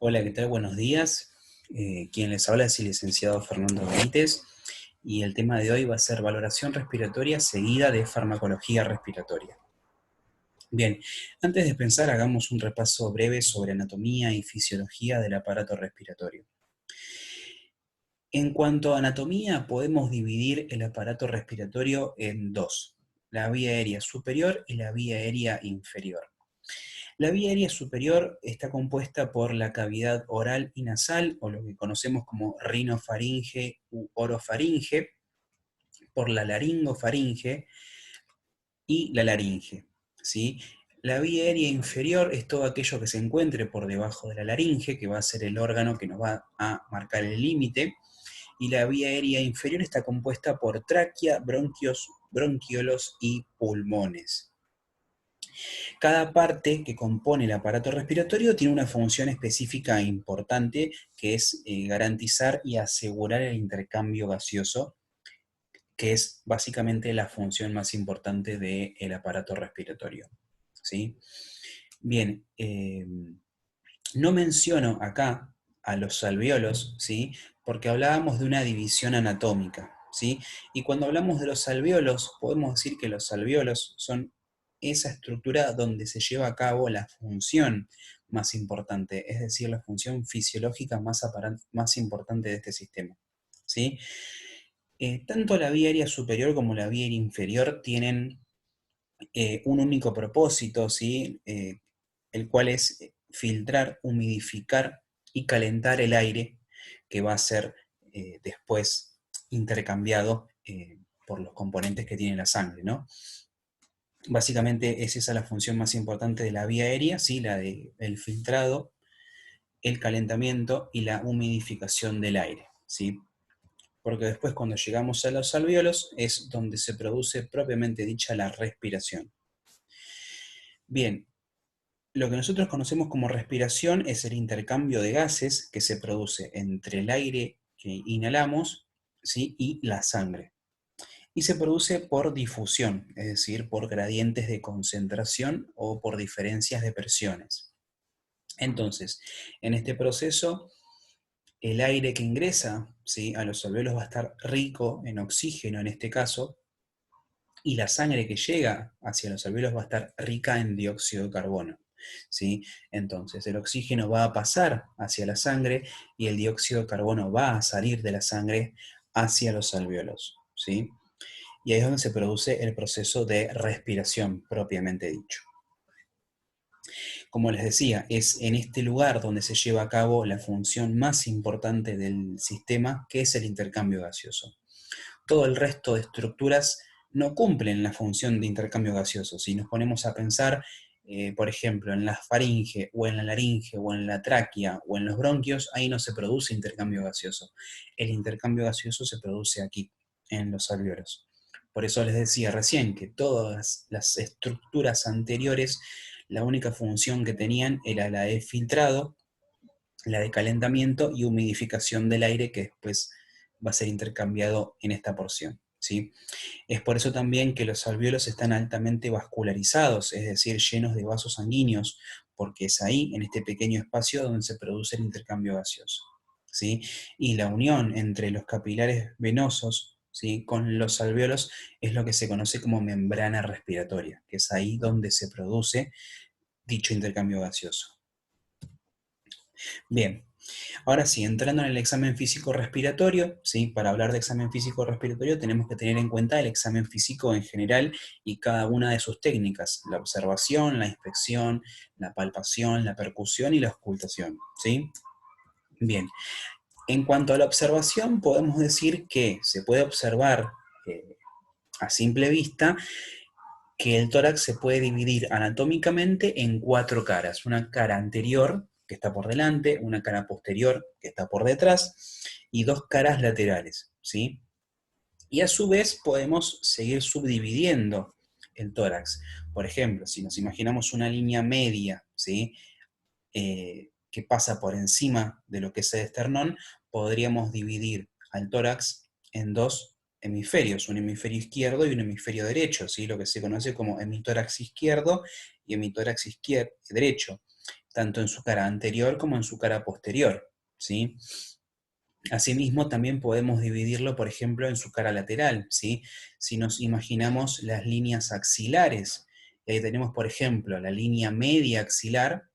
Hola, ¿qué tal? Buenos días. Quien les habla es el licenciado Fernando Benítez y el tema de hoy va a ser valoración respiratoria seguida de farmacología respiratoria. Bien, antes de pensar hagamos un repaso breve sobre anatomía y fisiología del aparato respiratorio. En cuanto a anatomía, podemos dividir el aparato respiratorio en dos, la vía aérea superior y la vía aérea inferior. La vía aérea superior está compuesta por la cavidad oral y nasal, o lo que conocemos como rinofaringe u orofaringe, por la laringofaringe y la laringe, ¿sí? La vía aérea inferior es todo aquello que se encuentre por debajo de la laringe, que va a ser el órgano que nos va a marcar el límite, y la vía aérea inferior está compuesta por tráquea, bronquios, bronquiolos y pulmones. Cada parte que compone el aparato respiratorio tiene una función específica e importante, que es garantizar y asegurar el intercambio gaseoso, que es básicamente la función más importante del aparato respiratorio, ¿sí? Bien, no menciono acá a los alvéolos, ¿sí? Porque hablábamos de una división anatómica, ¿sí? Y cuando hablamos de los alvéolos, podemos decir que los alvéolos son esa estructura donde se lleva a cabo la función más importante, es decir, la función fisiológica más importante de este sistema, ¿sí? Tanto la vía aérea superior como la vía aérea inferior tienen un único propósito, ¿sí? El cual es filtrar, humidificar y calentar el aire que va a ser después intercambiado por los componentes que tiene la sangre, ¿no? Básicamente es esa la función más importante de la vía aérea, ¿sí? La del filtrado, el calentamiento y la humidificación del aire, ¿sí? Porque después cuando llegamos a los alvéolos es donde se produce propiamente dicha la respiración. Bien, lo que nosotros conocemos como respiración es el intercambio de gases que se produce entre el aire que inhalamos, ¿sí? Y la sangre. Y se produce por difusión, es decir, por gradientes de concentración o por diferencias de presiones. Entonces, en este proceso, el aire que ingresa, ¿sí?, a los alvéolos va a estar rico en oxígeno en este caso, y la sangre que llega hacia los alvéolos va a estar rica en dióxido de carbono, ¿sí? Entonces, el oxígeno va a pasar hacia la sangre y el dióxido de carbono va a salir de la sangre hacia los alvéolos, ¿sí? Y ahí es donde se produce el proceso de respiración propiamente dicho. Como les decía, es en este lugar donde se lleva a cabo la función más importante del sistema, que es el intercambio gaseoso. Todo el resto de estructuras no cumplen la función de intercambio gaseoso. Si nos ponemos a pensar, por ejemplo, en la faringe, o en la laringe, o en la tráquea, o en los bronquios, ahí no se produce intercambio gaseoso. El intercambio gaseoso se produce aquí, en los alvéolos. Por eso les decía recién que todas las estructuras anteriores, la única función que tenían era la de filtrado, la de calentamiento y humidificación del aire que después va a ser intercambiado en esta porción, ¿sí? Es por eso también que los alvéolos están altamente vascularizados, es decir, llenos de vasos sanguíneos, porque es ahí, en este pequeño espacio, donde se produce el intercambio gaseoso, ¿sí? Y la unión entre los capilares venosos, ¿sí?, con los alvéolos es lo que se conoce como membrana respiratoria, que es ahí donde se produce dicho intercambio gaseoso. Bien, ahora sí, entrando en el examen físico-respiratorio, ¿sí? Para hablar de examen físico-respiratorio tenemos que tener en cuenta el examen físico en general y cada una de sus técnicas, la observación, la inspección, la palpación, la percusión y la auscultación, ¿sí? Bien, en cuanto a la observación, podemos decir que se puede observar a simple vista que el tórax se puede dividir anatómicamente en cuatro caras. Una cara anterior, que está por delante, una cara posterior, que está por detrás, y dos caras laterales, ¿sí? Y a su vez podemos seguir subdividiendo el tórax. Por ejemplo, si nos imaginamos una línea media, ¿sí?, que pasa por encima de lo que es el esternón, podríamos dividir al tórax en dos hemisferios, un hemisferio izquierdo y un hemisferio derecho, ¿sí?, lo que se conoce como hemitórax izquierdo y hemitórax derecho. tanto en su cara anterior como en su cara posterior, ¿sí? Asimismo, también podemos dividirlo, por ejemplo, en su cara lateral, ¿sí? Si nos imaginamos las líneas axilares, y ahí tenemos, por ejemplo, la línea media axilar,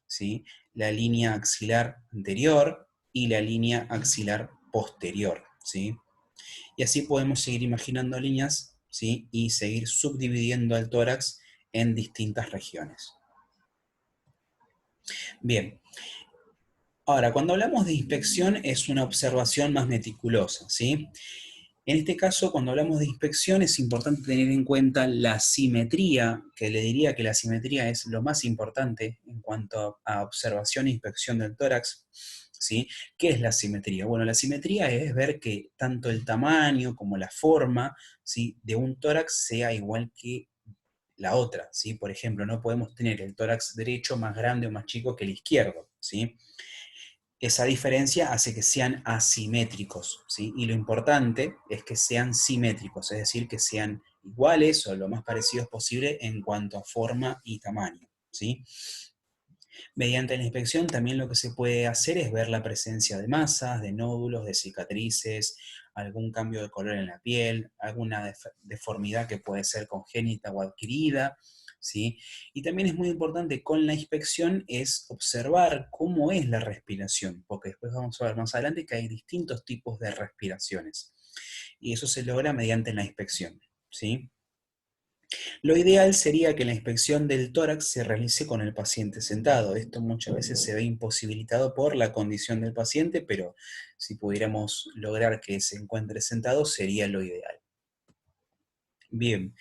¿sí? La línea axilar anterior y la línea axilar posterior, ¿sí? Y así podemos seguir imaginando líneas, ¿sí? Y seguir subdividiendo el tórax en distintas regiones. Bien, ahora, cuando hablamos de inspección es una observación más meticulosa, ¿sí? En este caso, cuando hablamos de inspección, es importante tener en cuenta la simetría, que le diría que la simetría es lo más importante en cuanto a observación e inspección del tórax, ¿sí? ¿Qué es la simetría? Bueno, la simetría es ver que tanto el tamaño como la forma, ¿sí?, de un tórax sea igual que la otra, ¿sí? Por ejemplo, no podemos tener el tórax derecho más grande o más chico que el izquierdo, ¿sí? Esa diferencia hace que sean asimétricos, ¿sí? Y lo importante es que sean simétricos, es decir, que sean iguales o lo más parecidos posible en cuanto a forma y tamaño, ¿sí? Mediante la inspección también lo que se puede hacer es ver la presencia de masas, de nódulos, de cicatrices, algún cambio de color en la piel, alguna deformidad que puede ser congénita o adquirida, ¿sí? Y también es muy importante con la inspección es observar cómo es la respiración, porque después vamos a ver más adelante que hay distintos tipos de respiraciones. Y eso se logra mediante la inspección, ¿sí? Lo ideal sería que la inspección del tórax se realice con el paciente sentado. Esto muchas veces se ve imposibilitado por la condición del paciente, pero si pudiéramos lograr que se encuentre sentado sería lo ideal. Bien,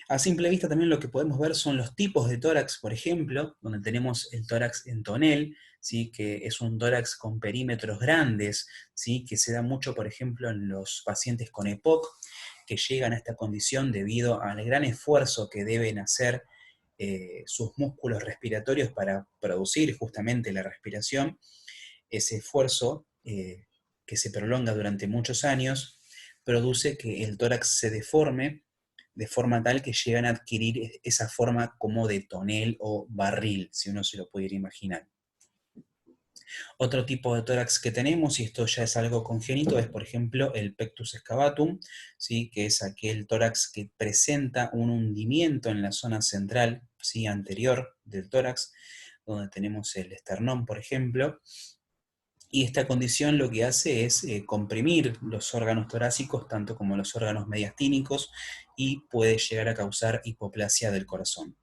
a simple vista también lo que podemos ver son los tipos de tórax, por ejemplo, donde tenemos el tórax en tonel, ¿sí?, que es un tórax con perímetros grandes, ¿sí?, que se da mucho, por ejemplo, en los pacientes con EPOC, que llegan a esta condición debido al gran esfuerzo que deben hacer sus músculos respiratorios para producir justamente la respiración. Ese esfuerzo, que se prolonga durante muchos años, produce que el tórax se deforme de forma tal que llegan a adquirir esa forma como de tonel o barril, si uno se lo pudiera imaginar. Otro tipo de tórax que tenemos, y esto ya es algo congénito, es por ejemplo el pectus excavatum, ¿sí?, que es aquel tórax que presenta un hundimiento en la zona central, ¿sí?, anterior del tórax, donde tenemos el esternón, por ejemplo, y esta condición lo que hace es comprimir los órganos torácicos, tanto como los órganos mediastínicos, y puede llegar a causar hipoplasia del corazón.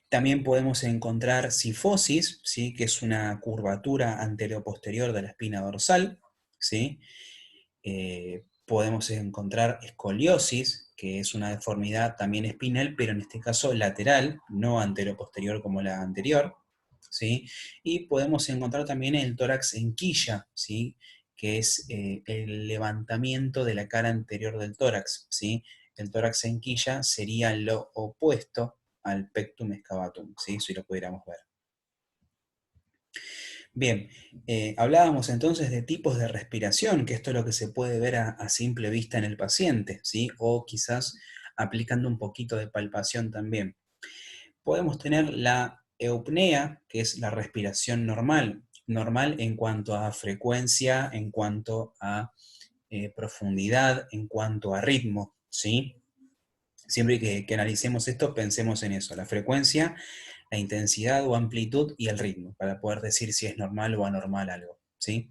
También podemos encontrar cifosis, ¿sí?, que es una curvatura anteroposterior de la espina dorsal, ¿sí? Podemos encontrar escoliosis, que es una deformidad también espinal, pero en este caso lateral, no anteroposterior como la anterior, ¿sí? Y podemos encontrar también el tórax en quilla, ¿sí?, que es el levantamiento de la cara anterior del tórax, ¿sí? El tórax en quilla sería lo opuesto al pectum excavatum, ¿sí?, si lo pudiéramos ver. Bien, hablábamos entonces de tipos de respiración, que esto es lo que se puede ver a simple vista en el paciente, ¿sí?, o quizás aplicando un poquito de palpación también. Podemos tener la eupnea, que es la respiración normal, normal en cuanto a frecuencia, en cuanto a profundidad, en cuanto a ritmo, ¿sí? Siempre que analicemos esto, pensemos en eso, la frecuencia, la intensidad o amplitud y el ritmo, para poder decir si es normal o anormal algo, ¿sí?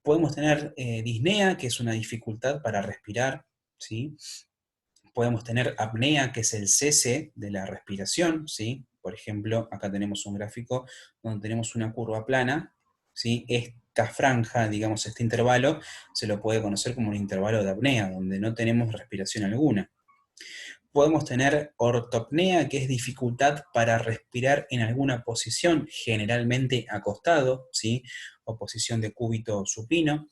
Podemos tener disnea, que es una dificultad para respirar, ¿sí? Podemos tener apnea, que es el cese de la respiración, ¿sí? Por ejemplo, acá tenemos un gráfico donde tenemos una curva plana, ¿sí? Esta franja, digamos, este intervalo, se lo puede conocer como un intervalo de apnea, donde no tenemos respiración alguna. Podemos tener ortopnea, que es dificultad para respirar en alguna posición, generalmente acostado, ¿sí?, o posición de cúbito supino.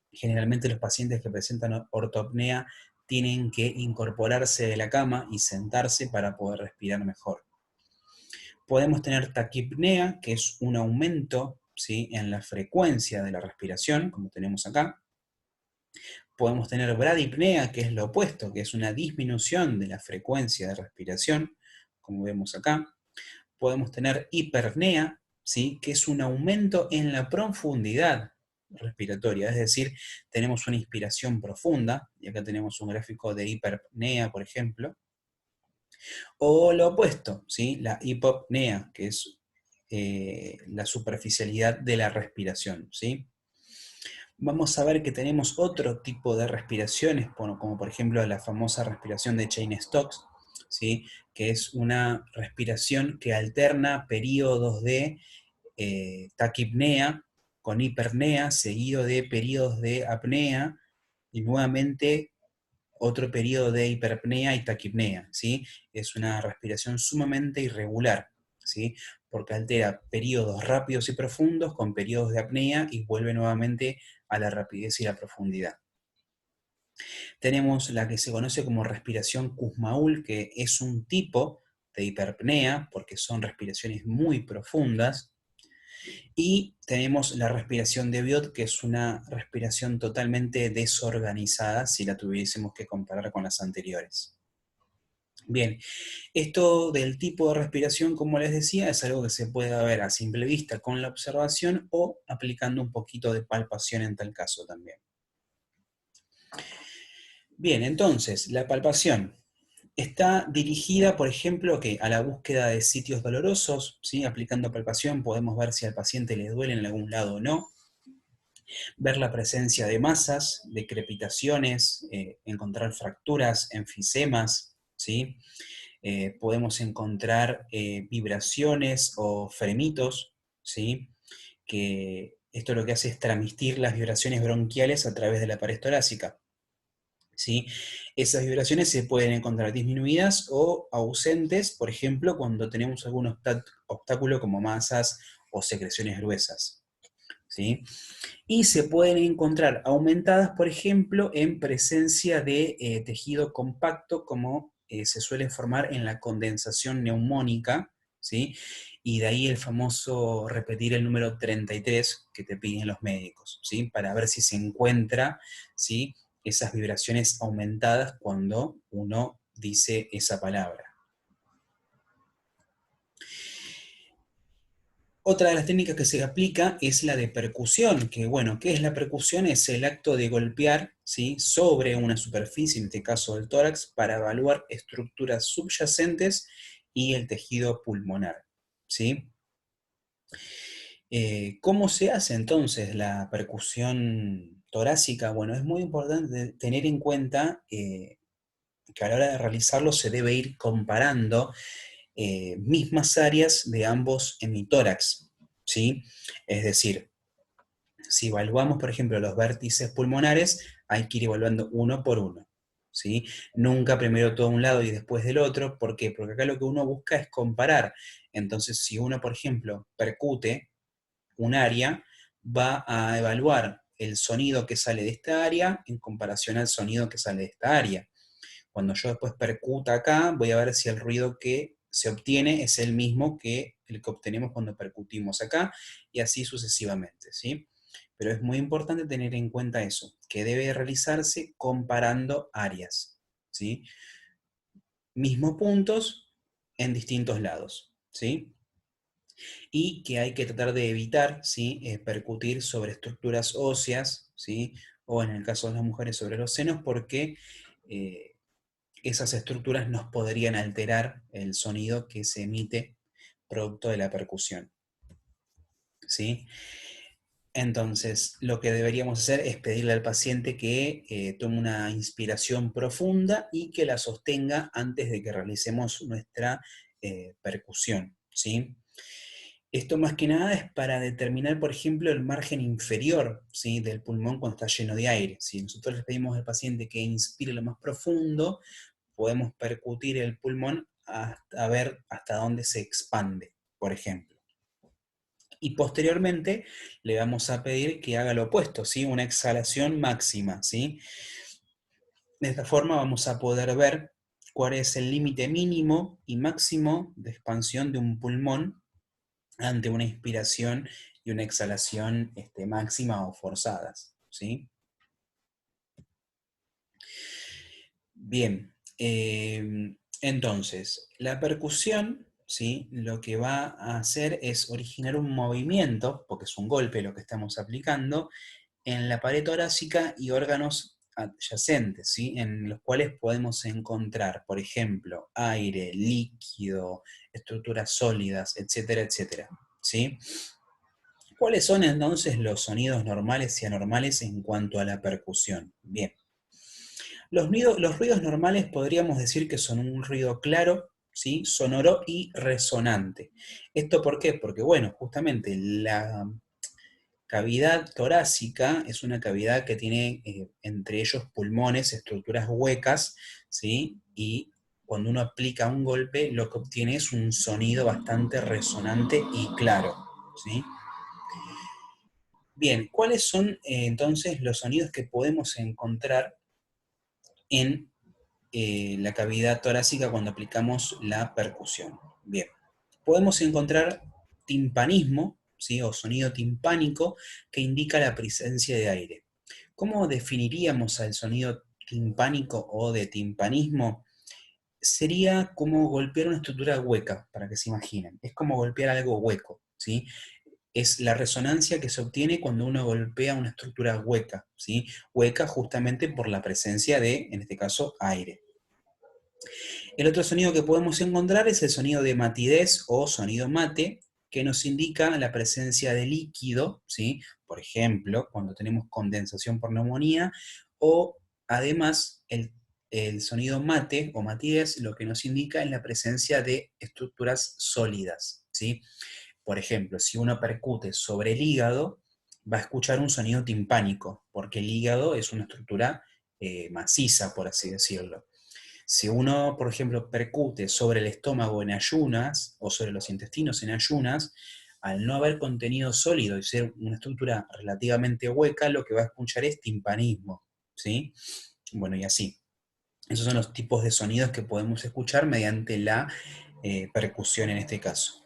Generalmente los pacientes que presentan ortopnea tienen que incorporarse de la cama y sentarse para poder respirar mejor. Podemos tener taquipnea, que es un aumento, ¿sí?, en la frecuencia de la respiración, como tenemos acá. Podemos tener bradipnea, que es lo opuesto, que es una disminución de la frecuencia de respiración, como vemos acá. podemos tener hiperpnea, ¿sí? Que es un aumento en la profundidad respiratoria, es decir, tenemos una inspiración profunda, y acá tenemos un gráfico de hiperpnea, por ejemplo, o lo opuesto, ¿sí? La hipopnea, que es la superficialidad de la respiración, ¿sí? Vamos a ver que tenemos otro tipo de respiraciones, como por ejemplo la famosa respiración de Cheyne-Stokes, ¿sí? Que es una respiración que alterna periodos de taquipnea con hiperpnea, seguido de periodos de apnea, y nuevamente otro periodo de hiperpnea y taquipnea, ¿sí? Es una respiración sumamente irregular, ¿sí? Porque altera periodos rápidos y profundos con periodos de apnea y vuelve nuevamente a la rapidez y la profundidad. Tenemos la que se conoce como respiración Kussmaul, que es un tipo de hiperpnea, porque son respiraciones muy profundas, y tenemos la respiración de Biot, que es una respiración totalmente desorganizada si la tuviésemos que comparar con las anteriores. Bien, esto del tipo de respiración, como les decía, es algo que se puede ver a simple vista con la observación o aplicando un poquito de palpación en tal caso también. Bien, entonces, la palpación está dirigida, por ejemplo, a la búsqueda de sitios dolorosos, ¿sí? Aplicando palpación podemos ver si al paciente le duele en algún lado o no, ver la presencia de masas, de crepitaciones, encontrar fracturas, enfisemas, ¿sí? Podemos encontrar vibraciones o fremitos, ¿sí? Que esto lo que hace es transmitir las vibraciones bronquiales a través de la pared torácica, ¿sí? Esas vibraciones se pueden encontrar disminuidas o ausentes, por ejemplo, cuando tenemos algún obstáculo como masas o secreciones gruesas, ¿sí? Y se pueden encontrar aumentadas, por ejemplo, en presencia de tejido compacto, como se suele formar en la condensación neumónica, ¿sí? Y de ahí el famoso repetir el número 33 que te piden los médicos, ¿sí? Para ver si se encuentra, ¿sí? Esas vibraciones aumentadas cuando uno dice esa palabra. Otra de las técnicas que se aplica es la de percusión, que bueno, ¿qué es la percusión? Es el acto de golpear, ¿sí? Sobre una superficie, en este caso el tórax, para evaluar estructuras subyacentes y el tejido pulmonar, ¿sí? ¿Cómo se hace entonces la percusión torácica? Bueno, es muy importante tener en cuenta que a la hora de realizarlo se debe ir comparando mismas áreas de ambos hemitórax, ¿sí? Es decir, si evaluamos, por ejemplo, los vértices pulmonares, hay que ir evaluando uno por uno, ¿sí? Nunca primero todo un lado y después del otro. ¿Por qué? Porque acá lo que uno busca es comparar. Entonces, si uno, por ejemplo, percute un área, va a evaluar el sonido que sale de esta área en comparación al sonido que sale de esta área. Cuando yo después percuta acá, voy a ver si el ruido que se obtiene es el mismo que el que obtenemos cuando percutimos acá, y así sucesivamente, ¿sí? Pero es muy importante tener en cuenta eso, que debe realizarse comparando áreas, ¿sí? Mismos puntos en distintos lados, ¿sí? Y que hay que tratar de evitar, ¿sí? Percutir sobre estructuras óseas, ¿sí? O en el caso de las mujeres sobre los senos, porque esas estructuras nos podrían alterar el sonido que se emite producto de la percusión, ¿sí? Entonces, lo que deberíamos hacer es pedirle al paciente que tome una inspiración profunda y que la sostenga antes de que realicemos nuestra percusión, ¿sí? Esto más que nada es para determinar, por ejemplo, el margen inferior, ¿sí? Del pulmón cuando está lleno de aire. Si nosotros le pedimos al paciente que inspire lo más profundo, podemos percutir el pulmón a ver hasta dónde se expande, por ejemplo. Y posteriormente le vamos a pedir que haga lo opuesto, ¿sí? Una exhalación máxima, ¿sí? De esta forma vamos a poder ver cuál es el límite mínimo y máximo de expansión de un pulmón ante una inspiración y una exhalación máxima o forzadas, ¿sí? Bien, entonces, la percusión ¿sí? Lo que va a hacer es originar un movimiento, porque es un golpe lo que estamos aplicando, en la pared torácica y órganos adyacentes, ¿sí? En los cuales podemos encontrar, por ejemplo, aire, líquido, estructuras sólidas, etcétera, etcétera, ¿sí? ¿Cuáles son entonces los sonidos normales y anormales en cuanto a la percusión? Bien, los ruidos normales podríamos decir que son un ruido claro, ¿sí? Sonoro y resonante. ¿Esto por qué? Porque, bueno, justamente la cavidad torácica es una cavidad que tiene entre ellos pulmones, estructuras huecas, ¿sí? Y cuando uno aplica un golpe, lo que obtiene es un sonido bastante resonante y claro, ¿sí? Bien, ¿cuáles son entonces los sonidos que podemos encontrar en la cavidad torácica cuando aplicamos la percusión? Bien, podemos encontrar timpanismo, ¿sí? O sonido timpánico, que indica la presencia de aire. ¿Cómo definiríamos al sonido timpánico o de timpanismo? Sería como golpear una estructura hueca, para que se imaginen. Es como golpear algo hueco, ¿sí? Es la resonancia que se obtiene cuando uno golpea una estructura hueca, ¿sí? Hueca justamente por la presencia de, en este caso, aire. El otro sonido que podemos encontrar es el sonido de matidez o sonido mate, que nos indica la presencia de líquido, ¿sí? Por ejemplo, cuando tenemos condensación por neumonía, o además el sonido mate o matidez lo que nos indica es la presencia de estructuras sólidas, ¿sí? Por ejemplo, si uno percute sobre el hígado, va a escuchar un sonido timpánico, porque el hígado es una estructura maciza, por así decirlo. Si uno, por ejemplo, percute sobre el estómago en ayunas o sobre los intestinos en ayunas, al no haber contenido sólido y ser una estructura relativamente hueca, lo que va a escuchar es timpanismo, ¿sí? Bueno, y así. Esos son los tipos de sonidos que podemos escuchar mediante la percusión en este caso.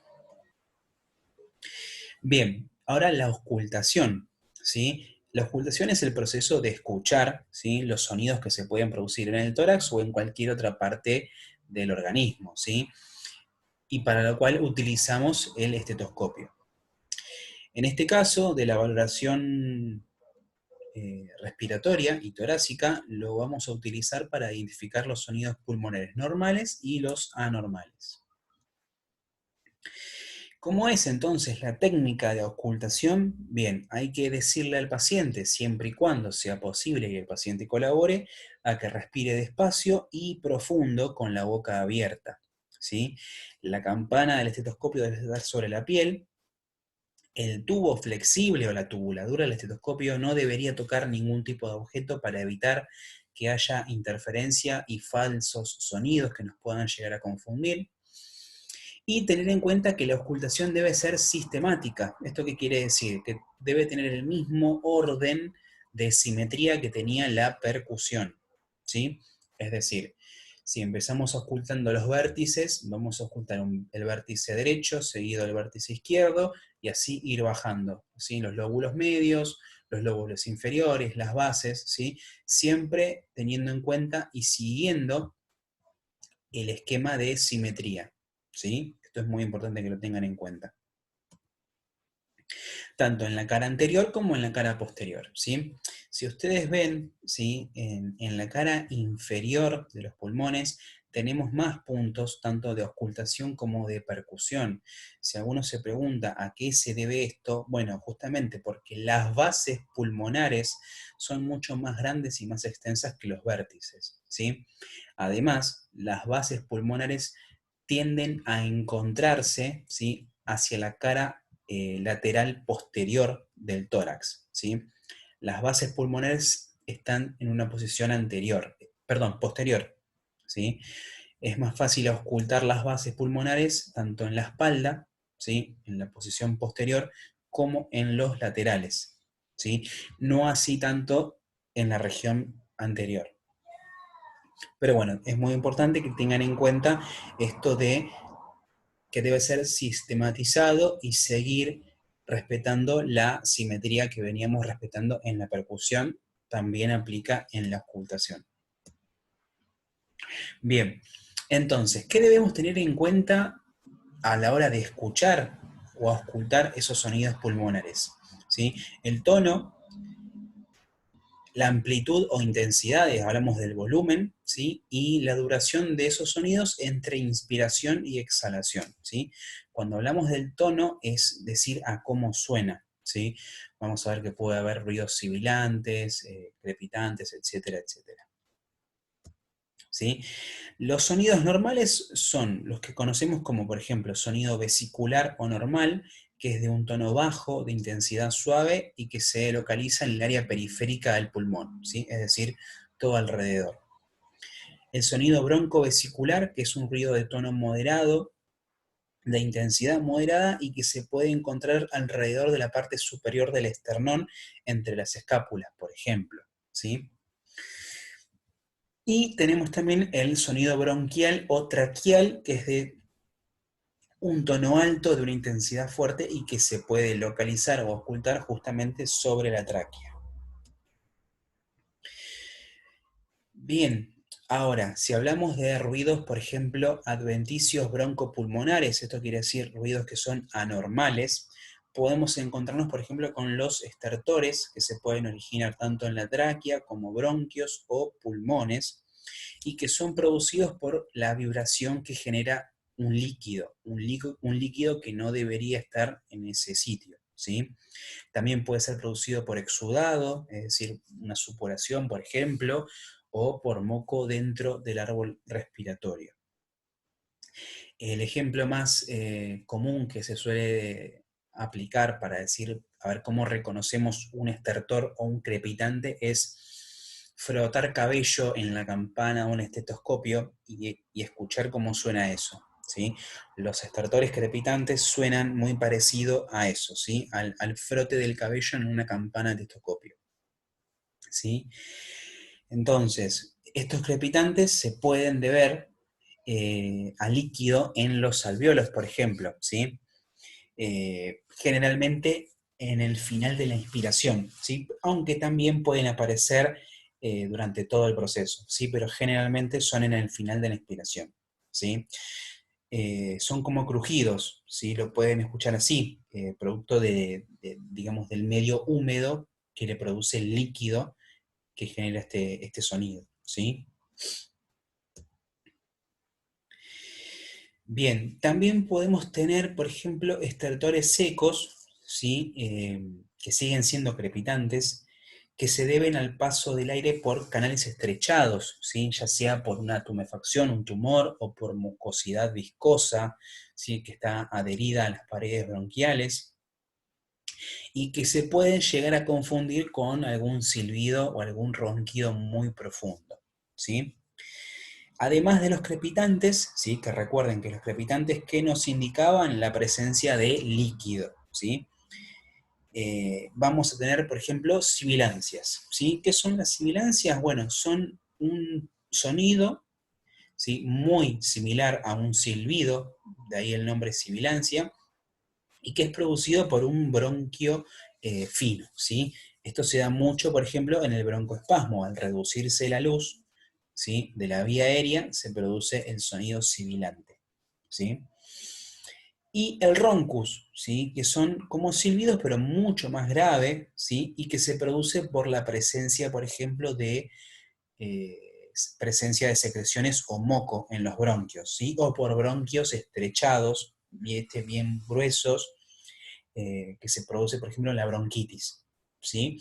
Bien, ahora la auscultación, ¿sí? La auscultación es el proceso de escuchar, ¿sí? Los sonidos que se pueden producir en el tórax o en cualquier otra parte del organismo, ¿sí? Y para lo cual utilizamos el estetoscopio. En este caso, de la valoración respiratoria y torácica, lo vamos a utilizar para identificar los sonidos pulmonares normales y los anormales. ¿Cómo es entonces la técnica de auscultación? Bien, hay que decirle al paciente, siempre y cuando sea posible y el paciente colabore, a que respire despacio y profundo con la boca abierta, ¿sí? La campana del estetoscopio debe estar sobre la piel. El tubo flexible o la tubuladura del estetoscopio no debería tocar ningún tipo de objeto para evitar que haya interferencia y falsos sonidos que nos puedan llegar a confundir. Y tener en cuenta que la auscultación debe ser sistemática. ¿Esto qué quiere decir? Que debe tener el mismo orden de simetría que tenía la percusión, ¿sí? Es decir, si empezamos auscultando los vértices, vamos a auscultar el vértice derecho, seguido del vértice izquierdo, y así ir bajando, ¿sí? Los lóbulos medios, los lóbulos inferiores, las bases, ¿sí? Siempre teniendo en cuenta y siguiendo el esquema de simetría, ¿sí? Esto es muy importante que lo tengan en cuenta. Tanto en la cara anterior como en la cara posterior, ¿sí? Si ustedes ven, ¿sí? En la cara inferior de los pulmones tenemos más puntos, tanto de auscultación como de percusión. Si alguno se pregunta a qué se debe esto, bueno, justamente porque las bases pulmonares son mucho más grandes y más extensas que los vértices, ¿sí? Además, las bases pulmonares tienden a encontrarse, ¿sí? Hacia la cara lateral posterior del tórax, ¿sí? Las bases pulmonares están en una posición posterior, ¿sí? Es más fácil auscultar las bases pulmonares tanto en la espalda, ¿sí? En la posición posterior, como en los laterales, ¿sí? No así tanto en la región anterior. Pero bueno, es muy importante que tengan en cuenta esto de que debe ser sistematizado y seguir respetando la simetría que veníamos respetando en la percusión, también aplica en la ocultación. Bien, entonces, ¿qué debemos tener en cuenta a la hora de escuchar o auscultar esos sonidos pulmonares, ¿sí? El tono, la amplitud o intensidad, hablamos del volumen, ¿sí? Y la duración de esos sonidos entre inspiración y exhalación, ¿sí? Cuando hablamos del tono es decir a cómo suena, ¿sí? Vamos a ver que puede haber ruidos sibilantes, crepitantes, etcétera, etcétera, ¿sí? Los sonidos normales son los que conocemos como, por ejemplo, sonido vesicular o normal, que es de un tono bajo, de intensidad suave y que se localiza en el área periférica del pulmón, ¿sí? Es decir, todo alrededor. El sonido broncovesicular, que es un ruido de tono moderado, de intensidad moderada y que se puede encontrar alrededor de la parte superior del esternón, entre las escápulas, por ejemplo, ¿sí? Y tenemos también el sonido bronquial o traqueal, que es de un tono alto, de una intensidad fuerte y que se puede localizar o ocultar justamente sobre la tráquea. Bien, ahora, si hablamos de ruidos, por ejemplo, adventicios broncopulmonares, esto quiere decir ruidos que son anormales, podemos encontrarnos, por ejemplo, con los estertores, que se pueden originar tanto en la tráquea como bronquios o pulmones, y que son producidos por la vibración que genera un líquido que no debería estar en ese sitio, ¿sí? También puede ser producido por exudado, es decir, una supuración, por ejemplo, o por moco dentro del árbol respiratorio. El ejemplo más común que se suele aplicar para decir, a ver cómo reconocemos un estertor o un crepitante es frotar cabello en la campana o un estetoscopio y escuchar cómo suena eso, ¿sí? Los estertores crepitantes suenan muy parecido a eso, ¿sí? Al frote del cabello en una campana de estetoscopio, ¿sí? Entonces, estos crepitantes se pueden deber a líquido en los alvéolos, por ejemplo, ¿sí? Generalmente en el final de la inspiración, ¿sí? Aunque también pueden aparecer durante todo el proceso, ¿sí? Pero generalmente son en el final de la inspiración, ¿sí? Son como crujidos, ¿sí? Lo pueden escuchar así, producto digamos, del medio húmedo que le produce el líquido que genera este sonido, ¿sí? Bien, también podemos tener, por ejemplo, estertores secos, ¿sí? Que siguen siendo crepitantes, que se deben al paso del aire por canales estrechados, ¿sí? Ya sea por una tumefacción, un tumor, o por mucosidad viscosa, ¿sí? Que está adherida a las paredes bronquiales, y que se pueden llegar a confundir con algún silbido o algún ronquido muy profundo, ¿sí? Además de los crepitantes, ¿sí? Que recuerden que los crepitantes que nos indicaban la presencia de líquido, ¿sí? Vamos a tener, por ejemplo, sibilancias, ¿sí? ¿Qué son las sibilancias? Bueno, son un sonido, ¿sí? Muy similar a un silbido, de ahí el nombre sibilancia, y que es producido por un bronquio fino, ¿sí? Esto se da mucho, por ejemplo, en el broncoespasmo, al reducirse la luz, ¿sí? De la vía aérea se produce el sonido sibilante, ¿sí? Y el roncus, ¿sí? Que son como silbidos, pero mucho más grave, ¿sí? Y que se produce por la presencia, por ejemplo, de eh, presencia de secreciones o moco en los bronquios, ¿sí? O por bronquios estrechados, bien gruesos, que se produce, por ejemplo, en la bronquitis, ¿sí?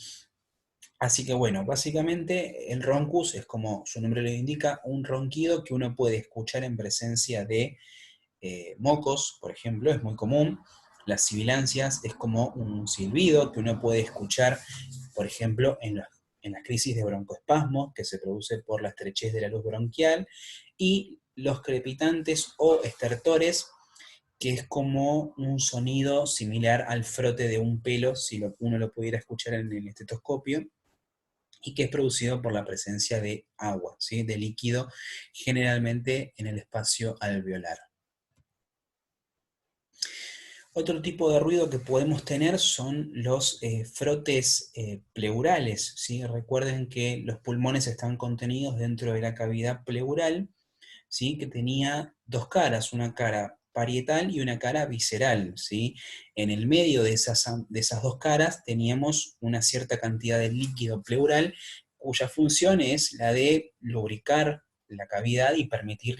Así que bueno, básicamente el roncus es, como su nombre lo indica, un ronquido que uno puede escuchar en presencia de mocos, por ejemplo, es muy común. Las sibilancias es como un silbido que uno puede escuchar, por ejemplo, en las crisis de broncoespasmo, que se produce por la estrechez de la luz bronquial, y los crepitantes o estertores, que es como un sonido similar al frote de un pelo, si uno lo pudiera escuchar en el estetoscopio, y que es producido por la presencia de agua, ¿sí? De líquido, generalmente en el espacio alveolar. Otro tipo de ruido que podemos tener son los frotes pleurales, ¿sí? Recuerden que los pulmones están contenidos dentro de la cavidad pleural, ¿sí? Que tenía dos caras, una cara parietal y una cara visceral, ¿sí? En el medio de esas dos caras teníamos una cierta cantidad de líquido pleural, cuya función es la de lubricar la cavidad y permitir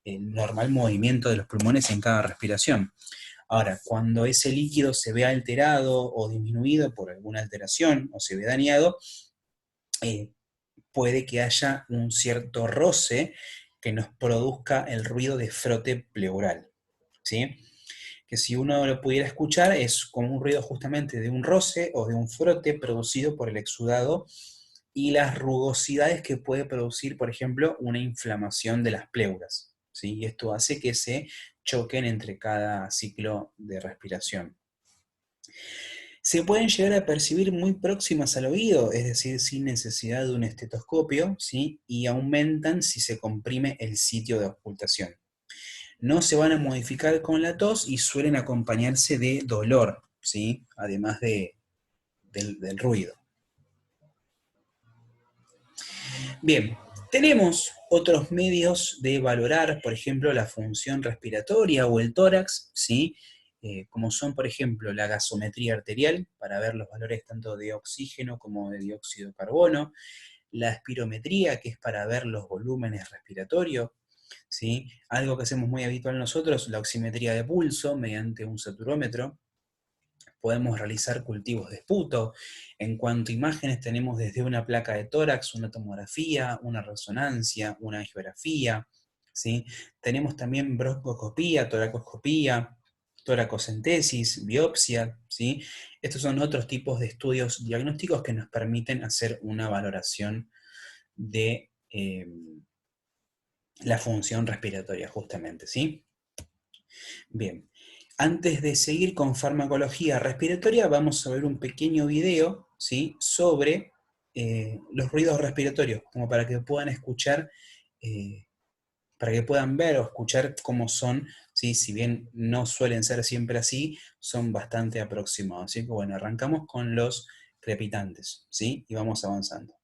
el normal movimiento de los pulmones en cada respiración. Ahora, cuando ese líquido se ve alterado o disminuido por alguna alteración o se ve dañado, eh, puede que haya un cierto roce que nos produzca el ruido de frote pleural, ¿sí? Que si uno lo pudiera escuchar es como un ruido justamente de un roce o de un frote producido por el exudado y las rugosidades que puede producir, por ejemplo, una inflamación de las pleuras, ¿sí? Y esto hace que se choquen entre cada ciclo de respiración. Se pueden llegar a percibir muy próximas al oído, es decir, sin necesidad de un estetoscopio, ¿sí? Y aumentan si se comprime el sitio de auscultación. No se van a modificar con la tos y suelen acompañarse de dolor, ¿sí? Además del ruido. Bien, tenemos otros medios de valorar, por ejemplo, la función respiratoria o el tórax, ¿sí? Como son, por ejemplo, la gasometría arterial, para ver los valores tanto de oxígeno como de dióxido de carbono, la espirometría, que es para ver los volúmenes respiratorios, ¿sí? Algo que hacemos muy habitual nosotros, la oximetría de pulso mediante un saturómetro. Podemos realizar cultivos de esputo. En cuanto a imágenes, tenemos desde una placa de tórax, una tomografía, una resonancia, una angiografía, ¿sí? Tenemos también broncoscopía, toracoscopía, toracocentesis, biopsia, ¿sí? Estos son otros tipos de estudios diagnósticos que nos permiten hacer una valoración de la función respiratoria, justamente, ¿sí? Bien, antes de seguir con farmacología respiratoria, vamos a ver un pequeño video, ¿sí? Sobre los ruidos respiratorios, como para que puedan escuchar, eh, para que puedan ver o escuchar cómo son, ¿sí? Si bien no suelen ser siempre así, son bastante aproximados. Así que bueno, arrancamos con los crepitantes, ¿sí? Y vamos avanzando.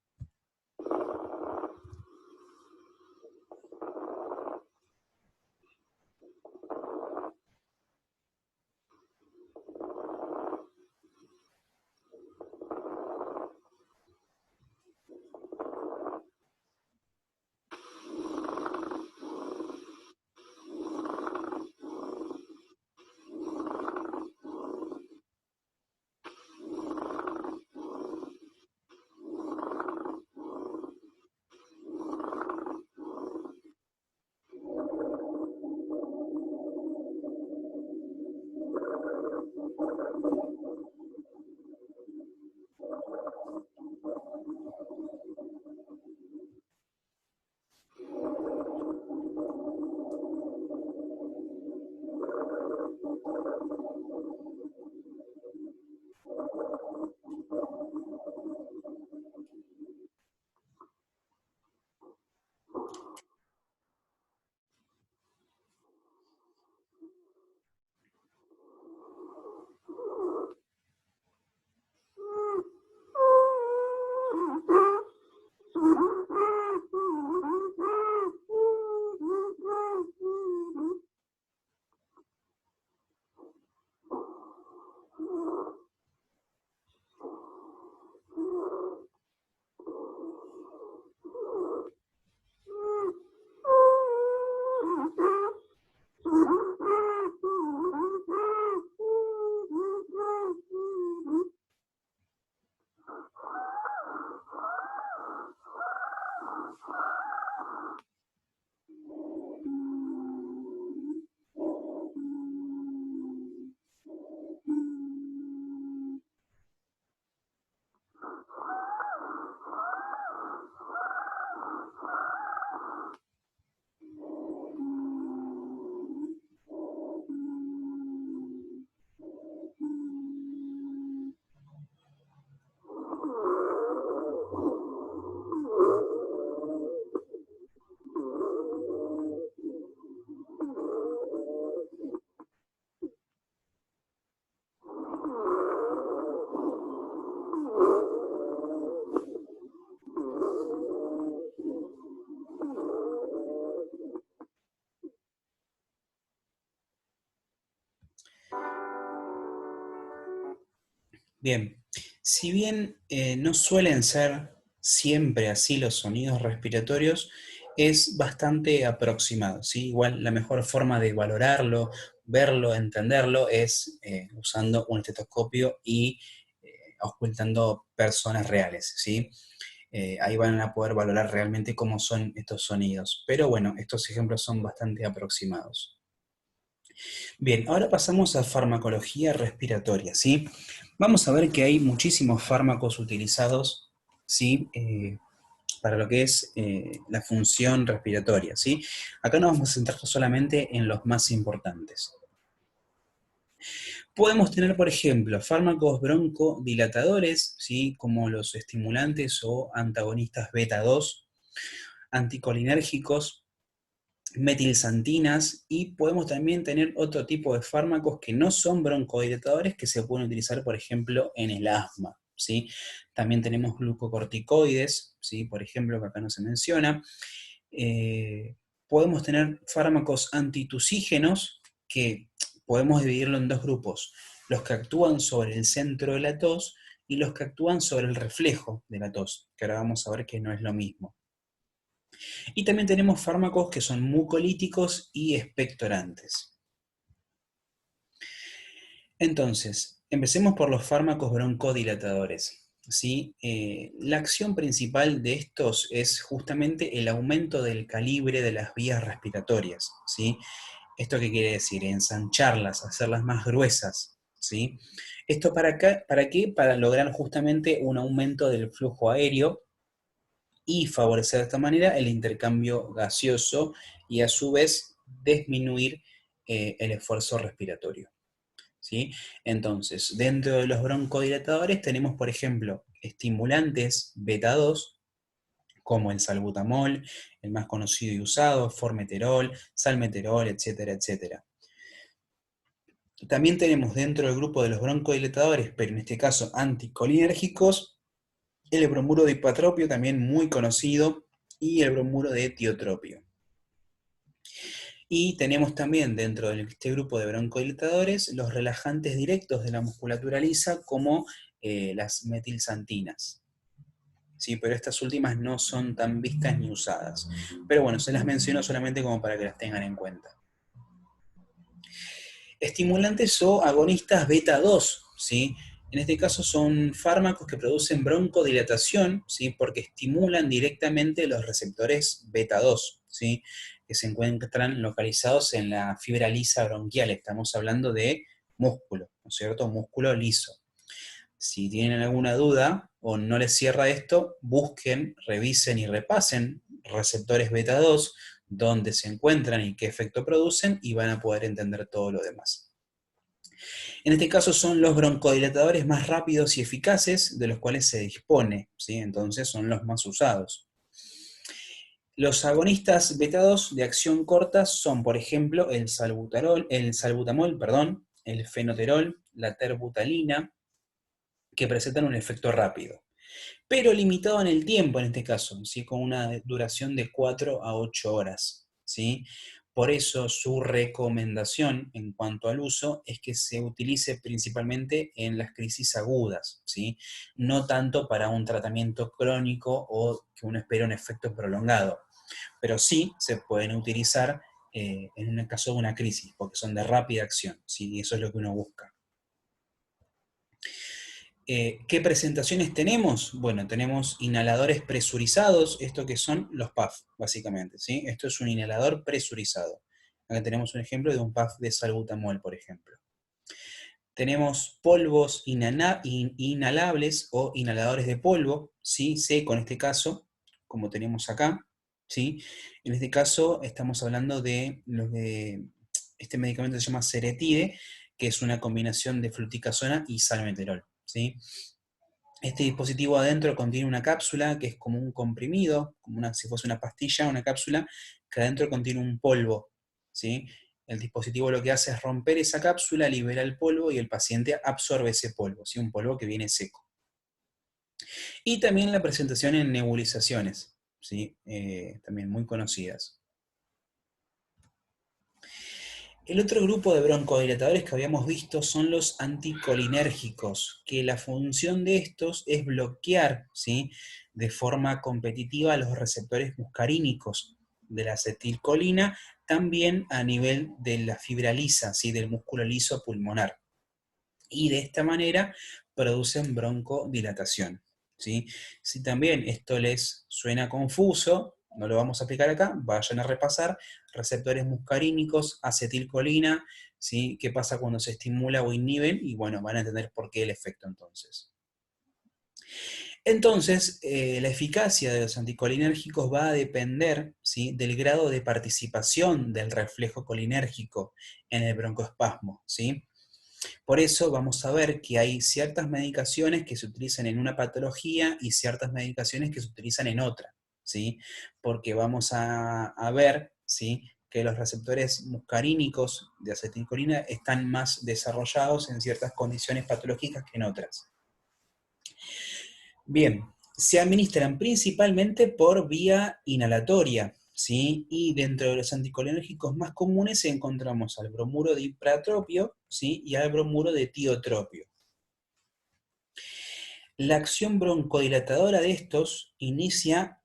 Bien, si bien no suelen ser siempre así los sonidos respiratorios, es bastante aproximado, ¿sí? Igual la mejor forma de valorarlo, verlo, entenderlo, es usando un estetoscopio y ocultando personas reales, ¿sí? Ahí van a poder valorar realmente cómo son estos sonidos. Pero bueno, estos ejemplos son bastante aproximados. Bien, ahora pasamos a farmacología respiratoria, ¿sí? Vamos a ver que hay muchísimos fármacos utilizados, ¿sí? Para lo que es la función respiratoria, ¿sí? Acá nos vamos a centrar solamente en los más importantes. Podemos tener, por ejemplo, fármacos broncodilatadores, ¿sí? Como los estimulantes o antagonistas beta 2, anticolinérgicos, metilsantinas, y podemos también tener otro tipo de fármacos que no son broncodilatadores que se pueden utilizar, por ejemplo, en el asma, ¿sí? También tenemos glucocorticoides, ¿sí? Por ejemplo, que acá no se menciona. Eh, Podemos tener fármacos antitusígenos que podemos dividirlo en dos grupos: los que actúan sobre el centro de la tos y los que actúan sobre el reflejo de la tos, que ahora vamos a ver que no es lo mismo. Y también tenemos fármacos que son mucolíticos y expectorantes. Entonces, empecemos por los fármacos broncodilatadores, ¿sí? La acción principal de estos es justamente el aumento del calibre de las vías respiratorias, ¿sí? ¿Esto qué quiere decir? Ensancharlas, hacerlas más gruesas, ¿sí? ¿Esto para qué? Para lograr justamente un aumento del flujo aéreo y favorecer de esta manera el intercambio gaseoso y a su vez disminuir el esfuerzo respiratorio, ¿sí? Entonces, dentro de los broncodilatadores tenemos, por ejemplo, estimulantes beta 2, como el salbutamol, el más conocido y usado, formeterol, salmeterol, etcétera, etcétera. También tenemos dentro del grupo de los broncodilatadores, pero en este caso anticolinérgicos, el bromuro de ipatropio, también muy conocido, y el bromuro de tiotropio. Y tenemos también dentro de este grupo de broncodilatadores los relajantes directos de la musculatura lisa, como las metilsantinas. Sí, pero estas últimas no son tan vistas ni usadas. Pero bueno, se las menciono solamente como para que las tengan en cuenta. Estimulantes o agonistas beta 2, ¿sí? En este caso son fármacos que producen broncodilatación, ¿sí? Porque estimulan directamente los receptores beta 2, ¿sí? Que se encuentran localizados en la fibra lisa bronquial. Estamos hablando de músculo, ¿no es cierto? Músculo liso. Si tienen alguna duda o no les cierra esto, busquen, revisen y repasen receptores beta 2, dónde se encuentran y qué efecto producen, y van a poder entender todo lo demás. En este caso son los broncodilatadores más rápidos y eficaces de los cuales se dispone, ¿sí? Entonces son los más usados. Los agonistas beta 2 de acción corta son, por ejemplo, el salbutamol, perdón, el fenoterol, la terbutalina, que presentan un efecto rápido, pero limitado en el tiempo en este caso, ¿sí? Con una duración de 4 a 8 horas, ¿sí? Por eso su recomendación en cuanto al uso es que se utilice principalmente en las crisis agudas, ¿sí? No tanto para un tratamiento crónico o que uno espera un efecto prolongado, pero sí se pueden utilizar en el caso de una crisis, porque son de rápida acción, ¿sí? Y eso es lo que uno busca. ¿Qué presentaciones tenemos? Bueno, tenemos inhaladores presurizados, esto que son los PAF, básicamente, ¿sí? Esto es un inhalador presurizado. Acá tenemos un ejemplo de un PAF de salbutamol, por ejemplo. Tenemos polvos inhalables o inhaladores de polvo, ¿sí? Seco en este caso, como tenemos acá, ¿sí? En este caso estamos hablando de este medicamento se llama Ceretide, que es una combinación de fluticasona y salmeterol, ¿sí? Este dispositivo adentro contiene una cápsula que es como un comprimido, si fuese una pastilla, una cápsula, que adentro contiene un polvo, ¿sí? El dispositivo lo que hace es romper esa cápsula, libera el polvo y el paciente absorbe ese polvo, ¿sí? Un polvo que viene seco. Y también la presentación en nebulizaciones, ¿sí? También muy conocidas. El otro grupo de broncodilatadores que habíamos visto son los anticolinérgicos, que la función de estos es bloquear, ¿sí?, de forma competitiva los receptores muscarínicos de la acetilcolina, también a nivel de la fibra lisa, ¿sí?, del músculo liso pulmonar. Y de esta manera producen broncodilatación, ¿sí? Si también esto les suena confuso, no lo vamos a aplicar acá, vayan a repasar receptores muscarínicos, acetilcolina, ¿sí? ¿Qué pasa cuando se estimula o inhiben? Y bueno, van a entender por qué el efecto entonces. Entonces, la eficacia de los anticolinérgicos va a depender, ¿sí?, del grado de participación del reflejo colinérgico en el broncoespasmo, ¿sí? Por eso vamos a ver que hay ciertas medicaciones que se utilizan en una patología y ciertas medicaciones que se utilizan en otra, ¿sí? Porque vamos a ver, ¿sí?, que los receptores muscarínicos de acetilcolina están más desarrollados en ciertas condiciones patológicas que en otras. Bien, se administran principalmente por vía inhalatoria, ¿sí? Y dentro de los anticolinérgicos más comunes encontramos al bromuro de ipratropio, ¿sí?, y al bromuro de tiotropio. La acción broncodilatadora de estos inicia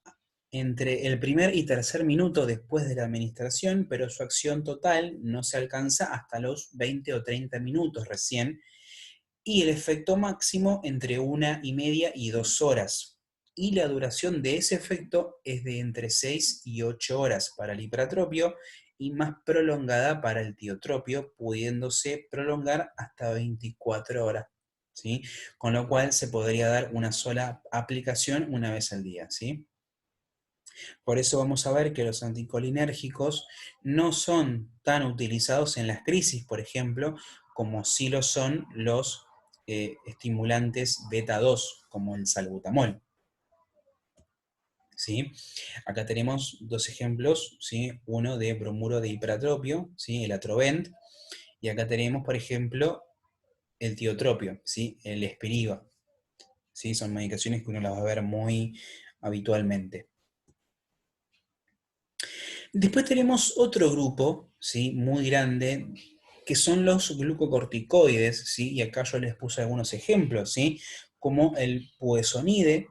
entre el primer y tercer minuto después de la administración, pero su acción total no se alcanza hasta los 20 o 30 minutos recién, y el efecto máximo entre 1,5 y 2 horas. Y la duración de ese efecto es de entre 6 y 8 horas para el hipratropio y más prolongada para el tiotropio, pudiéndose prolongar hasta 24 horas, ¿sí? Con lo cual se podría dar una sola aplicación una vez al día, ¿sí? Por eso vamos a ver que los anticolinérgicos no son tan utilizados en las crisis, por ejemplo, como sí lo son los estimulantes beta 2, como el salbutamol, ¿sí? Acá tenemos dos ejemplos, ¿sí? Uno de bromuro de ipratropio, ¿sí?, el Atrovent, y acá tenemos, por ejemplo, el tiotropio, ¿sí?, el Spiriva, ¿sí? Son medicaciones que uno las va a ver muy habitualmente. Después tenemos otro grupo, ¿sí?, muy grande, que son los glucocorticoides, ¿sí? Y acá yo les puse algunos ejemplos, ¿sí?, como el budesonide,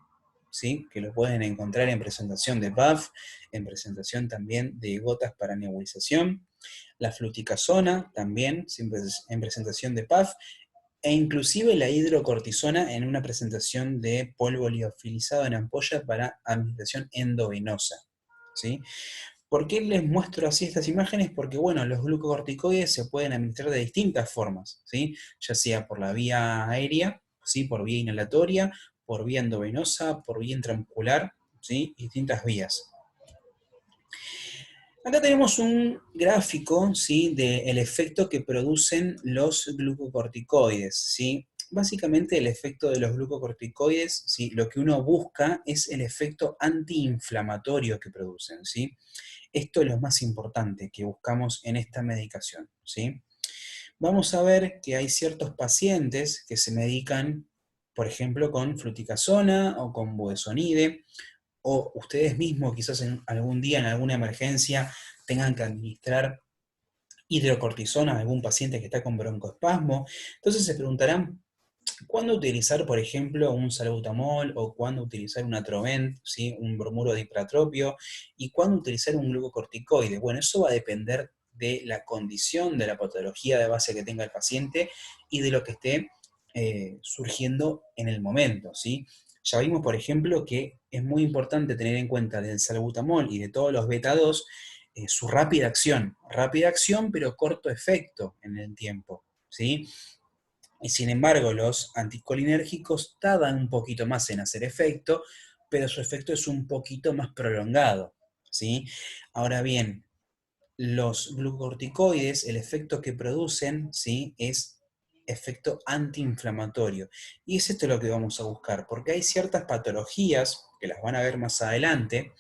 ¿sí?, que lo pueden encontrar en presentación de PAF, en presentación también de gotas para nebulización, la fluticasona también, siempre en presentación de PAF, e inclusive la hidrocortisona en una presentación de polvo liofilizado en ampolla para administración endovenosa, ¿sí? ¿Por qué les muestro así estas imágenes? Porque, bueno, los glucocorticoides se pueden administrar de distintas formas, ¿sí? Ya sea por la vía aérea, ¿sí?, por vía inhalatoria, por vía endovenosa, por vía intramuscular, ¿sí?, distintas vías. Acá tenemos un gráfico, ¿sí?, del efecto que producen los glucocorticoides, ¿sí? Básicamente el efecto de los glucocorticoides, ¿sí?, lo que uno busca es el efecto antiinflamatorio que producen, ¿sí? Esto es lo más importante que buscamos en esta medicación, ¿sí? Vamos a ver que hay ciertos pacientes que se medican, por ejemplo, con fluticasona o con budesonide, o ustedes mismos quizás en algún día, en alguna emergencia, tengan que administrar hidrocortisona a algún paciente que está con broncoespasmo. Entonces se preguntarán, ¿cuándo utilizar, por ejemplo, un salbutamol o cuándo utilizar un Atrovent, ¿sí?, un bromuro de ipratropio, y cuándo utilizar un glucocorticoide? Bueno, eso va a depender de la condición, de la patología de base que tenga el paciente y de lo que esté surgiendo en el momento, ¿sí? Ya vimos, por ejemplo, que es muy importante tener en cuenta del salbutamol y de todos los beta 2 su rápida acción, pero corto efecto en el tiempo, ¿sí? Y sin embargo, los anticolinérgicos tardan un poquito más en hacer efecto, pero su efecto es un poquito más prolongado, ¿sí? Ahora bien, los glucocorticoides, el efecto que producen, ¿sí?, es efecto antiinflamatorio. Y es esto lo que vamos a buscar, porque hay ciertas patologías, que las van a ver más adelante,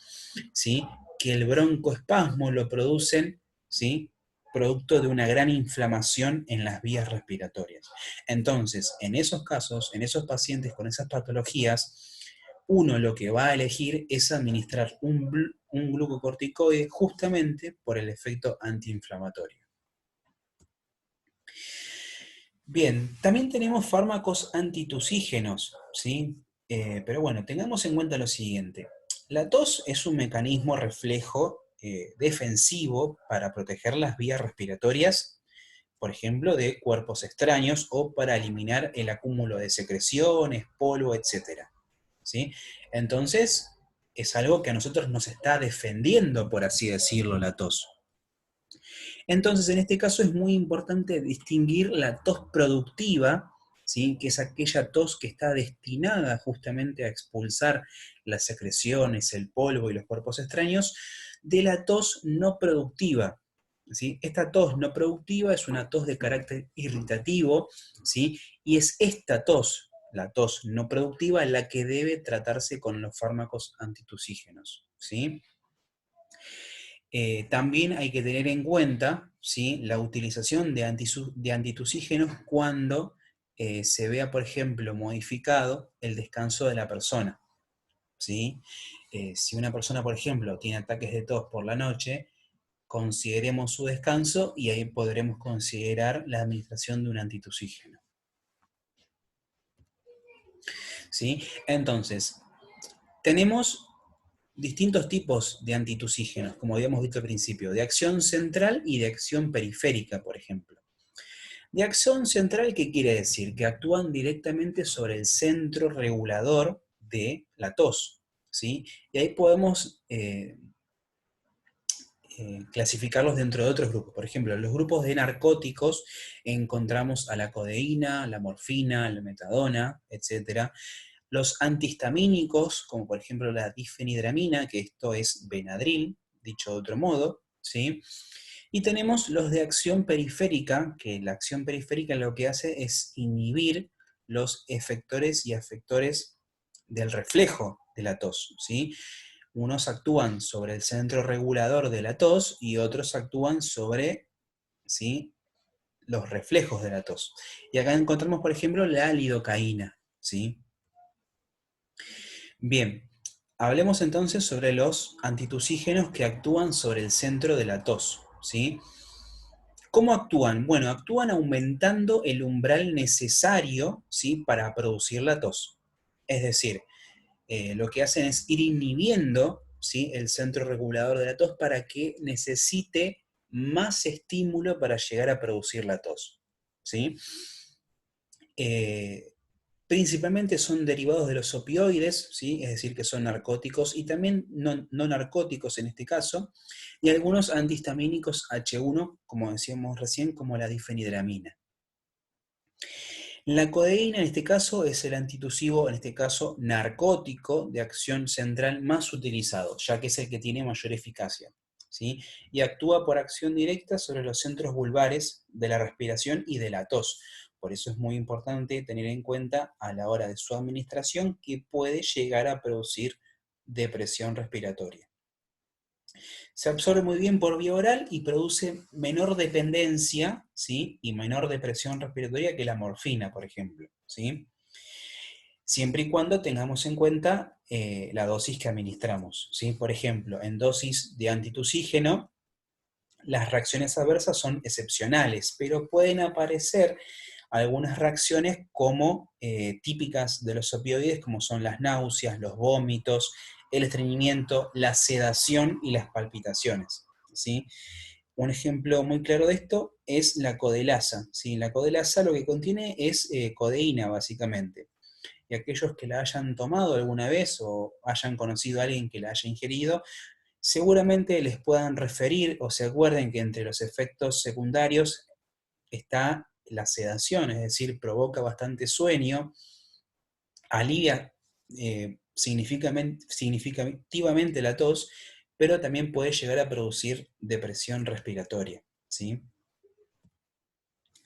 ¿sí?, que el broncoespasmo lo producen, ¿sí?, producto de una gran inflamación en las vías respiratorias. Entonces, en esos casos, en esos pacientes con esas patologías, uno lo que va a elegir es administrar un glucocorticoide justamente por el efecto antiinflamatorio. Bien, también tenemos fármacos antitusígenos, ¿sí? Pero bueno, tengamos en cuenta lo siguiente. La tos es un mecanismo reflejo defensivo para proteger las vías respiratorias, por ejemplo, de cuerpos extraños o para eliminar el acúmulo de secreciones, polvo, etcétera, ¿sí? Entonces, es algo que a nosotros nos está defendiendo, por así decirlo, la tos. Entonces, en este caso es muy importante distinguir la tos productiva, ¿sí? Que es aquella tos que está destinada justamente a expulsar las secreciones, el polvo y los cuerpos extraños, de la tos no productiva. ¿Sí? Esta tos no productiva es una tos de carácter irritativo, ¿sí? Y es esta tos, la tos no productiva, la que debe tratarse con los fármacos antitusígenos, ¿sí? También hay que tener en cuenta, ¿sí?, la utilización de antitusígenos cuando se vea, por ejemplo, modificado el descanso de la persona, ¿sí? Si una persona, por ejemplo, tiene ataques de tos por la noche, consideremos su descanso y ahí podremos considerar la administración de un antitusígeno, ¿sí? Entonces, tenemos distintos tipos de antitusígenos, como habíamos visto al principio, de acción central y de acción periférica, por ejemplo. De acción central, ¿qué quiere decir? Que actúan directamente sobre el centro regulador de la tos, ¿sí? Y ahí podemos clasificarlos dentro de otros grupos. Por ejemplo, en los grupos de narcóticos encontramos a la codeína, la morfina, la metadona, etc. Los antihistamínicos, como por ejemplo la difenidramina, que esto es Benadryl, dicho de otro modo, ¿sí? Y tenemos los de acción periférica, que la acción periférica lo que hace es inhibir los efectores y afectores del reflejo de la tos, ¿sí? Unos actúan sobre el centro regulador de la tos y otros actúan sobre, ¿sí?, los reflejos de la tos. Y acá encontramos, por ejemplo, la lidocaína, ¿sí? Bien, hablemos entonces sobre los antitusígenos que actúan sobre el centro de la tos, ¿sí? ¿Cómo actúan? Bueno, actúan aumentando el umbral necesario, ¿sí?, para producir la tos. Es decir, lo que hacen es ir inhibiendo, ¿sí?, el centro regulador de la tos para que necesite más estímulo para llegar a producir la tos, ¿sí? Eh, Principalmente son derivados de los opioides, ¿sí?, es decir, que son narcóticos y también no narcóticos en este caso, y algunos antihistamínicos H1, como decíamos recién, como la difenidramina. La codeína en este caso es el antitusivo, en este caso narcótico, de acción central más utilizado, ya que es el que tiene mayor eficacia, ¿sí? Y actúa por acción directa sobre los centros vulvares de la respiración y de la tos. Por eso es muy importante tener en cuenta a la hora de su administración que puede llegar a producir depresión respiratoria. Se absorbe muy bien por vía oral y produce menor dependencia, ¿sí?, y menor depresión respiratoria que la morfina, por ejemplo, ¿sí? Siempre y cuando tengamos en cuenta la dosis que administramos, ¿sí? Por ejemplo, en dosis de antitusígeno, las reacciones adversas son excepcionales, pero pueden aparecer algunas reacciones como típicas de los opioides, como son las náuseas, los vómitos, el estreñimiento, la sedación y las palpitaciones, ¿sí? Un ejemplo muy claro de esto es la codelasa, ¿sí? La codelasa lo que contiene es codeína, básicamente. Y aquellos que la hayan tomado alguna vez o hayan conocido a alguien que la haya ingerido, seguramente les puedan referir o se acuerden que entre los efectos secundarios está la sedación, es decir, provoca bastante sueño, alivia significativamente la tos, pero también puede llegar a producir depresión respiratoria, ¿sí?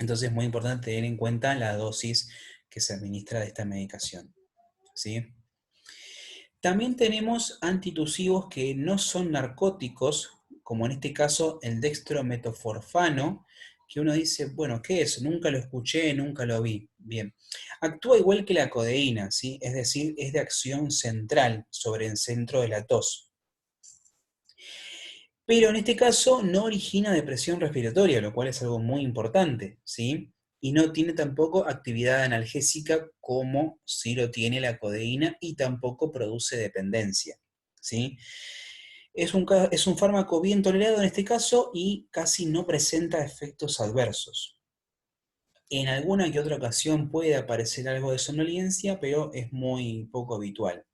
Entonces es muy importante tener en cuenta la dosis que se administra de esta medicación, ¿sí? También tenemos antitusivos que no son narcóticos, como en este caso el dextrometoforfano, que uno dice, bueno, ¿qué es? Nunca lo escuché, nunca lo vi. Bien, actúa igual que la codeína, ¿sí? Es decir, es de acción central sobre el centro de la tos. Pero en este caso no origina depresión respiratoria, lo cual es algo muy importante, ¿sí? y no tiene tampoco actividad analgésica como sí lo tiene la codeína, y tampoco produce dependencia, ¿sí? Es un fármaco bien tolerado en este caso y casi no presenta efectos adversos. En alguna que otra ocasión puede aparecer algo de somnolencia, pero es muy poco habitual,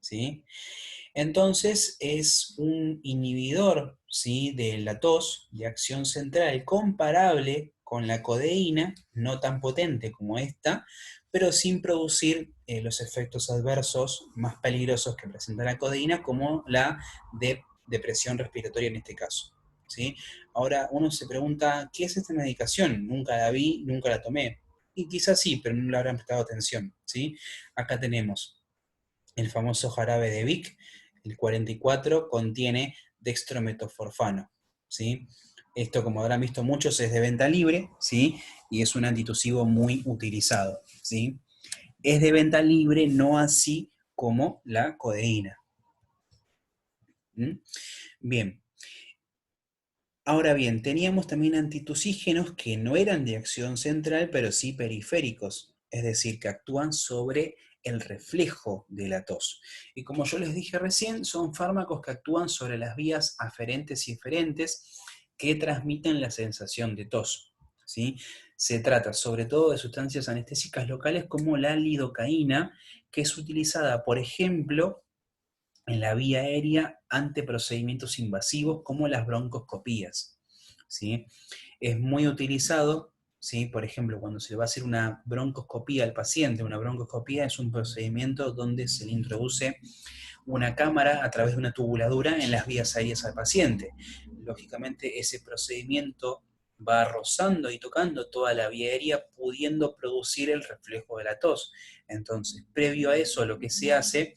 ¿sí? Entonces es un inhibidor, ¿sí?, de la tos de acción central comparable con la codeína, no tan potente como esta, pero sin producir los efectos adversos más peligrosos que presenta la codeína, como la de depresión respiratoria en este caso, ¿sí? Ahora uno se pregunta, ¿qué es esta medicación? Nunca la vi, nunca la tomé. Y quizás sí, pero no le habrán prestado atención, ¿sí? Acá tenemos el famoso jarabe de Vic, el 44, contiene dextrometoforfano, ¿sí? Esto, como habrán visto muchos, es de venta libre, ¿sí? Y es un antitusivo muy utilizado, ¿sí? Es de venta libre, no así como la codeína. ¿Mm? Bien. Ahora bien, teníamos también antitusígenos que no eran de acción central, pero sí periféricos, es decir, que actúan sobre el reflejo de la tos. Y como yo les dije recién, son fármacos que actúan sobre las vías aferentes y eferentes que transmiten la sensación de tos, ¿sí? Se trata sobre todo de sustancias anestésicas locales como la lidocaína, que es utilizada, por ejemplo, en la vía aérea ante procedimientos invasivos como las broncoscopías, ¿sí? Es muy utilizado, ¿sí? Por ejemplo, cuando se le va a hacer una broncoscopía al paciente. Una broncoscopía es un procedimiento donde se le introduce una cámara a través de una tubuladura en las vías aéreas al paciente. Lógicamente ese procedimiento va rozando y tocando toda la vía aérea, pudiendo producir el reflejo de la tos. Entonces, previo a eso, lo que se hace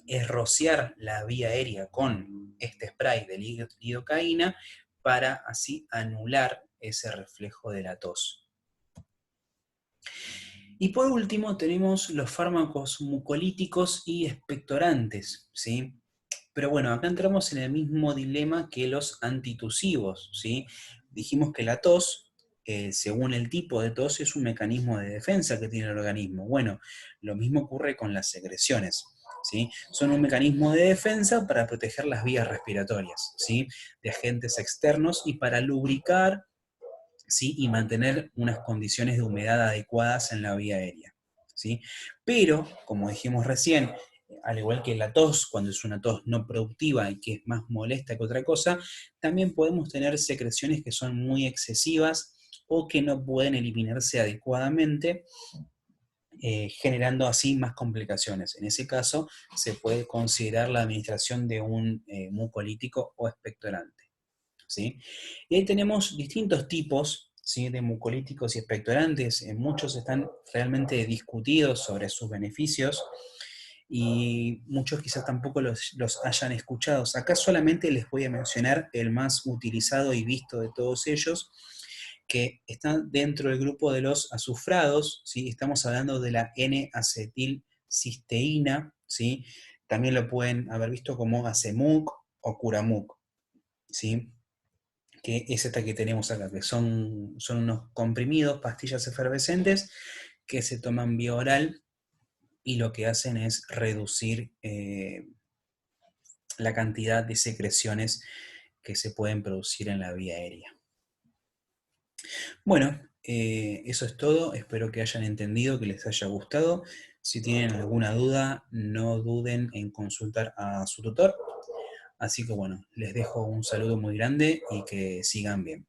es rociar la vía aérea con este spray de lidocaína para así anular ese reflejo de la tos. Y por último tenemos los fármacos mucolíticos y expectorantes, ¿sí? Pero bueno, acá entramos en el mismo dilema que los antitusivos, ¿sí? Dijimos que la tos, según el tipo de tos, es un mecanismo de defensa que tiene el organismo. Bueno, lo mismo ocurre con las secreciones, ¿sí? Son un mecanismo de defensa para proteger las vías respiratorias, ¿sí?, de agentes externos y para lubricar, ¿sí?, y mantener unas condiciones de humedad adecuadas en la vía aérea, ¿sí? Pero, como dijimos recién, al igual que la tos, cuando es una tos no productiva y que es más molesta que otra cosa, también podemos tener secreciones que son muy excesivas o que no pueden eliminarse adecuadamente, generando así más complicaciones. En ese caso, se puede considerar la administración de un mucolítico o expectorante, ¿sí? Y ahí tenemos distintos tipos, ¿sí?, de mucolíticos y expectorantes. Muchos están realmente discutidos sobre sus beneficios y muchos quizás tampoco los hayan escuchado. Acá solamente les voy a mencionar el más utilizado y visto de todos ellos, que están dentro del grupo de los azufrados, ¿sí? Estamos hablando de la N-acetilcisteína, ¿sí? También lo pueden haber visto como Acemuc o Curamuc, ¿sí?, que es esta que tenemos acá, que son unos comprimidos, pastillas efervescentes, que se toman vía oral y lo que hacen es reducir la cantidad de secreciones que se pueden producir en la vía aérea. Bueno, eso es todo. Espero que hayan entendido, que les haya gustado. Si tienen alguna duda, no duden en consultar a su tutor. Así que bueno, les dejo un saludo muy grande y que sigan bien.